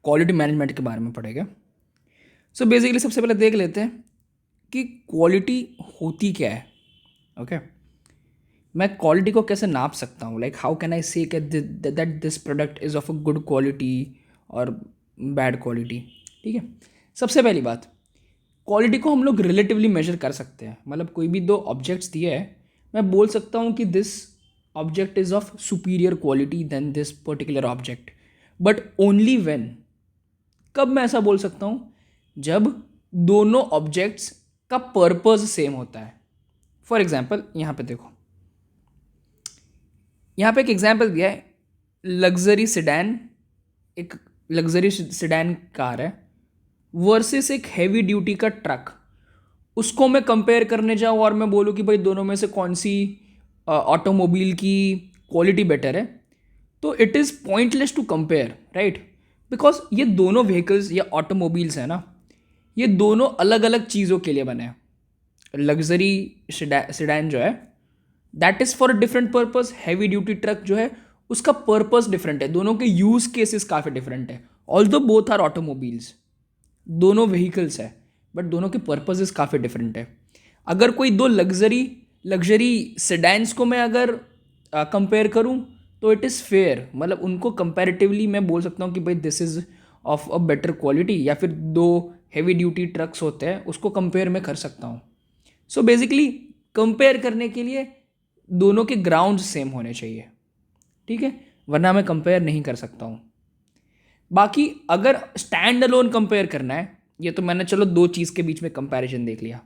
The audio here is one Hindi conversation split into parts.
क्वालिटी मैनेजमेंट के बारे में पढ़ेंगे। सो बेसिकली सबसे पहले देख लेते हैं कि क्वालिटी होती क्या है। ओके, मैं क्वालिटी को कैसे नाप सकता हूँ, like how can I say that this product is of a good quality और बैड क्वालिटी। ठीक है, सबसे पहली बात, क्वालिटी को हम लोग रिलेटिवली मेजर कर सकते हैं। मतलब कोई भी दो ऑब्जेक्ट्स दिए हैं, मैं बोल सकता हूँ कि this object is of superior quality then this particular object, but only when, कब मैं ऐसा बोल सकता हूँ, जब दोनों ऑब्जेक्ट्स का पर्पस सेम होता है। फॉर एग्जाम्पल यहाँ पे देखो, यहाँ पे एक एग्जाम्पल दिया है, लग्जरी सिडैन, एक लग्जरी सिडैन कार है वर्सेस एक हैवी ड्यूटी का ट्रक। उसको मैं कंपेयर करने जाऊँ और मैं बोलूँ कि भाई दोनों में से कौन सी ऑटोमोबाइल की क्वालिटी बेटर है, तो it is pointless to compare, right. Because ये दोनों व्हीकल्स या ऑटोमोबाइल्स हैं ना, ये दोनों अलग अलग चीज़ों के लिए बने हैं। लग्जरी सिडैन जो है that is for a different purpose, heavy duty truck जो है उसका पर्पस डिफरेंट है, दोनों के यूज़ केसेस काफ़ी डिफरेंट है। ऑल्दो बोथ आर ऑटोमोबाइल्स, दोनों व्हीकल्स है, बट दोनों के पर्पसेस काफ़ी डिफरेंट है। अगर कोई दो लग्जरी सेडान्स को मैं अगर कंपेयर करूं तो इट इज़ फेयर, मतलब उनको कंपैरेटिवली मैं बोल सकता हूं कि भाई this is of a better quality, या फिर दो हैवी ड्यूटी ट्रक्स होते हैं उसको कंपेयर मैं कर सकता हूं। सो बेसिकली कंपेयर करने के लिए दोनों के ग्राउंड सेम होने चाहिए, ठीक है, वरना मैं कंपेयर नहीं कर सकता हूँ। बाकी अगर स्टैंड अलोन कंपेयर करना है, ये तो मैंने चलो दो चीज़ के बीच में कंपैरिजन देख लिया,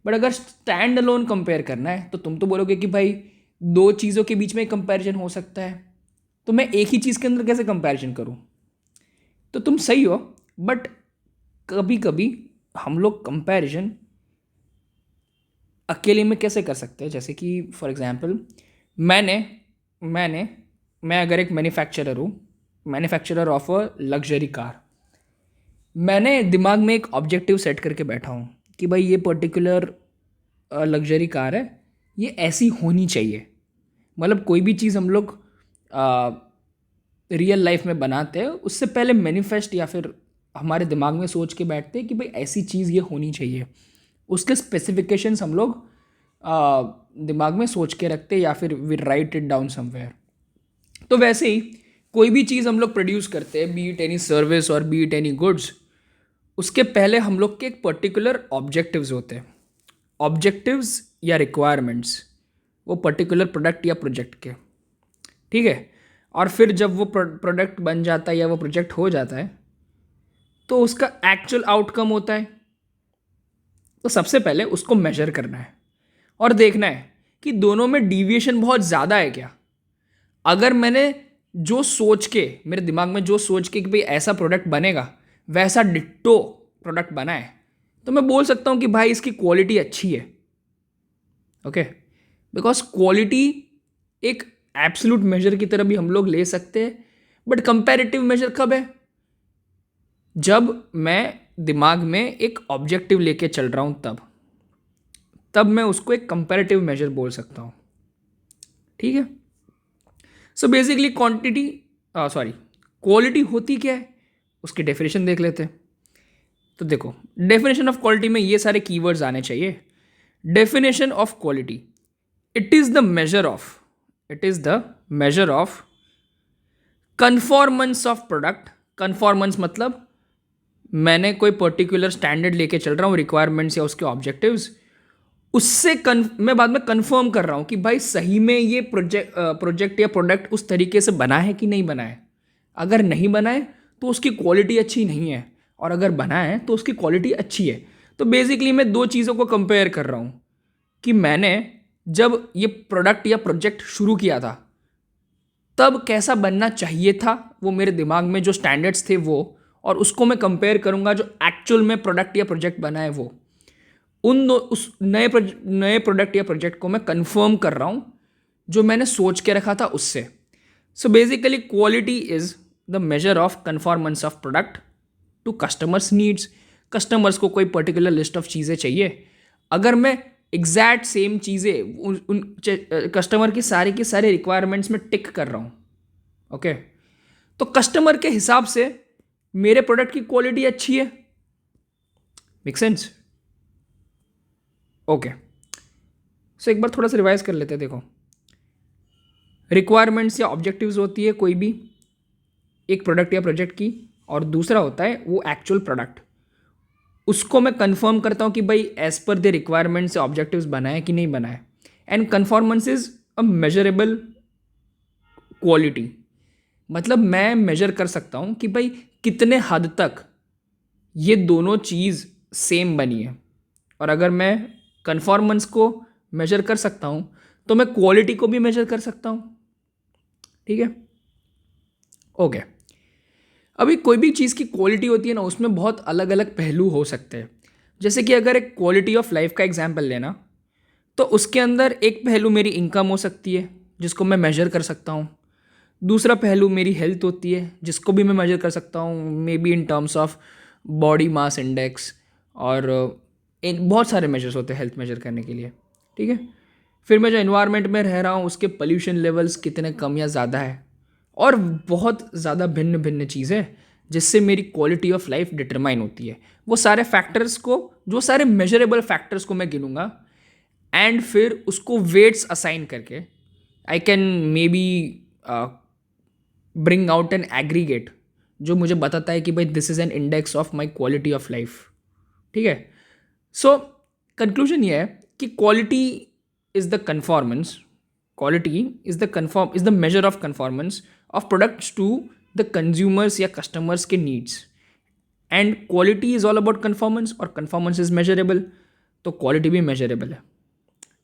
बट अगर स्टैंड अलोन कंपेयर करना है तो तुम तो बोलोगे कि भाई दो चीज़ों के बीच में कंपैरिजन हो सकता है, तो मैं एक ही चीज़ के अंदर कैसे कंपैरिजन करूँ। तो तुम सही हो, बट कभी कभी हम लोग कंपैरिजन अकेले में कैसे कर सकते हैं। जैसे कि फॉर एग्जांपल मैंने मैंने मैं अगर एक मैन्युफैक्चरर हूँ, manufacturer of a luxury car, मैंने दिमाग में एक ऑब्जेक्टिव सेट करके बैठा हूँ कि भाई ये पर्टिकुलर लग्जरी कार है, ये ऐसी होनी चाहिए। मतलब कोई भी चीज़ हम लोग रियल लाइफ में बनाते हैं उससे पहले मैनिफेस्ट या फिर हमारे दिमाग में सोच के बैठते हैं कि भाई ऐसी चीज़ ये होनी चाहिए। उसके स्पेसिफिकेशंस हम लोग दिमाग में सोच के रखते हैं या फिर we write it down somewhere. तो वैसे ही कोई भी चीज़ हम लोग प्रोड्यूस करते हैं, बी इट एनी सर्विस और बी इट एनी गुड्स, उसके पहले हम लोग के एक पर्टिकुलर ऑब्जेक्टिव्स होते हैं। ऑब्जेक्टिव्स या रिक्वायरमेंट्स वो पर्टिकुलर प्रोडक्ट या प्रोजेक्ट के, ठीक है। और फिर जब वो प्रोडक्ट बन जाता है या वो प्रोजेक्ट हो जाता है तो उसका एक्चुअल आउटकम होता है। तो सबसे पहले उसको मेजर करना है और देखना है कि दोनों में डिविएशन बहुत ज़्यादा है क्या। अगर मैंने जो सोच के, मेरे दिमाग में जो सोच के कि भाई ऐसा प्रोडक्ट बनेगा वैसा डिट्टो प्रोडक्ट बना है, तो मैं बोल सकता हूँ कि भाई इसकी क्वालिटी अच्छी है। ओके, बिकॉज क्वालिटी एक एब्सोल्यूट मेजर की तरह भी हम लोग ले सकते हैं, बट कंपैरेटिव मेजर कब है, जब मैं दिमाग में एक ऑब्जेक्टिव लेके चल रहा हूँ, तब मैं उसको एक कंपैरेटिव मेजर बोल सकता हूँ, ठीक है। सो बेसिकली क्वालिटी होती क्या है उसकी डेफिनेशन देख लेते हैं। तो देखो, डेफिनेशन ऑफ क्वालिटी में ये सारे कीवर्ड्स आने चाहिए। Definition of quality, it is the measure of conformance of product. Conformance मतलब मैंने कोई पर्टिकुलर स्टैंडर्ड लेके चल रहा हूँ, रिक्वायरमेंट्स या उसके ऑब्जेक्टिव्स, उससे मैं बाद में कंफर्म कर रहा हूँ कि भाई सही में ये प्रोजेक्ट या प्रोडक्ट उस तरीके से बना है कि नहीं बना है। अगर नहीं बना है तो उसकी क्वालिटी अच्छी नहीं है, और अगर बना है तो उसकी क्वालिटी अच्छी है। तो बेसिकली मैं दो चीज़ों को कंपेयर कर रहा हूँ कि मैंने जब ये प्रोडक्ट या प्रोजेक्ट शुरू किया था तब कैसा बनना चाहिए था, वो मेरे दिमाग में जो स्टैंडर्ड्स थे वो, और उसको मैं कंपेयर करूँगा जो एक्चुअल में प्रोडक्ट या प्रोजेक्ट बना है वो। उस नए प्रोडक्ट या प्रोजेक्ट को मैं कंफर्म कर रहा हूँ जो मैंने सोच के रखा था उससे। So basically quality is the measure of conformance of product to customers needs. Customers को कोई पर्टिकुलर लिस्ट ऑफ चीज़ें चाहिए, अगर मैं एग्जैक्ट सेम चीज़ें उन कस्टमर की सारे रिक्वायरमेंट्स में टिक कर रहा हूँ, ओके, तो कस्टमर के हिसाब से मेरे प्रोडक्ट की क्वालिटी अच्छी है। Make sense? ओके, सो एक बार थोड़ा सा रिवाइज कर लेते हैं। देखो, रिक्वायरमेंट्स या ऑब्जेक्टिव्स होती है कोई भी एक प्रोडक्ट या प्रोजेक्ट की, और दूसरा होता है वो एक्चुअल प्रोडक्ट। उसको मैं कंफर्म करता हूँ कि भाई एज पर द रिक्वायरमेंट्स या ऑब्जेक्टिव्स बनाए कि नहीं बनाए। And conformance is a measurable quality, मतलब मैं मेजर कर सकता हूँ कि भाई कितने हद तक ये दोनों चीज़ सेम बनी है। और अगर मैं कन्फॉर्मेंस को मेजर कर सकता हूँ तो मैं क्वालिटी को भी मेजर कर सकता हूँ। ठीक है, ओके। अभी कोई भी चीज़ की क्वालिटी होती है ना, उसमें बहुत अलग अलग पहलू हो सकते हैं। जैसे कि अगर एक क्वालिटी ऑफ लाइफ का एग्जाम्पल लेना, तो उसके अंदर एक पहलू मेरी इनकम हो सकती है जिसको मैं मेजर कर सकता हूँ। दूसरा पहलू मेरी हेल्थ होती है जिसको भी मैं मेजर कर सकता हूँ, may be in terms of body mass index, और इन बहुत सारे मेजर्स होते हैं हेल्थ मेजर करने के लिए। ठीक है, फिर मैं जो एनवायरनमेंट में रह रहा हूँ उसके पोल्यूशन लेवल्स कितने कम या ज़्यादा है, और बहुत ज़्यादा भिन्न भिन्न चीज़ें जिससे मेरी क्वालिटी ऑफ लाइफ डिटरमाइन होती है। वो सारे फैक्टर्स को, जो सारे मेजरेबल फैक्टर्स को मैं गिनूंगा, एंड फिर उसको वेट्स असाइन करके I can may be bring out an aggregate जो मुझे बताता है कि भाई this is an index of my quality of life. ठीक है, सो कंक्लूजन ये है कि quality is the conformance, quality is the measure of conformance of products to the consumers या customers के needs, and quality is all about conformance, और conformance is measurable, तो quality भी measurable है।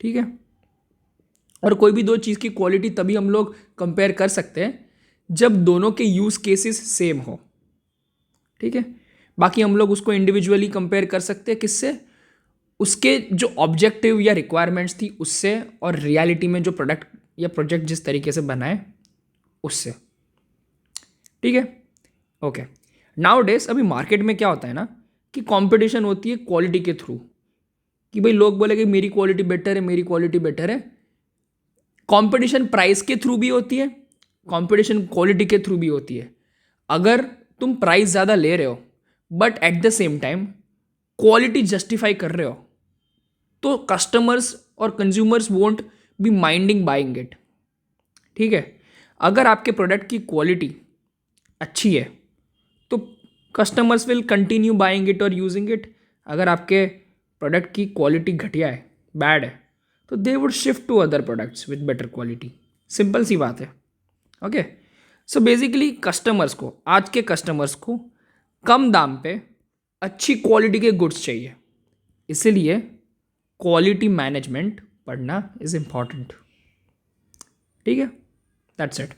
ठीक है, और कोई भी दो चीज़ की क्वालिटी तभी हम लोग कंपेयर कर सकते हैं जब दोनों के यूज़ केसेस सेम हो। ठीक है, बाकी हम लोग उसको इंडिविजुअली कंपेयर कर सकते हैं किससे, उसके जो ऑब्जेक्टिव या रिक्वायरमेंट्स थी उससे, और रियलिटी में जो प्रोडक्ट या प्रोजेक्ट जिस तरीके से बनाए उससे। ठीक है, ओके। नाउ डेज अभी मार्केट में क्या होता है ना कि कंपटीशन होती है क्वालिटी के थ्रू, कि भाई लोग बोले कि मेरी क्वालिटी बेटर है, मेरी क्वालिटी बेटर है। कंपटीशन प्राइस के थ्रू भी होती है, कंपटीशन क्वालिटी के थ्रू भी होती है। अगर तुम प्राइस ज़्यादा ले रहे हो but at the same time quality justify कर रहे हो, तो कस्टमर्स और consumers won't be minding buying it. ठीक है, अगर आपके प्रोडक्ट की क्वालिटी अच्छी है तो customers will continue buying it और यूजिंग इट। अगर आपके प्रोडक्ट की क्वालिटी घटिया है, बैड है, तो they would shift to other products with better quality. Simple सी बात है। ओके, सो बेसिकली कस्टमर्स को, आज के कस्टमर्स को कम दाम पे अच्छी क्वालिटी के गुड्स चाहिए, इसीलिए क्वालिटी मैनेजमेंट पढ़ना इज इम्पॉर्टेंट। ठीक है, दैट्स इट।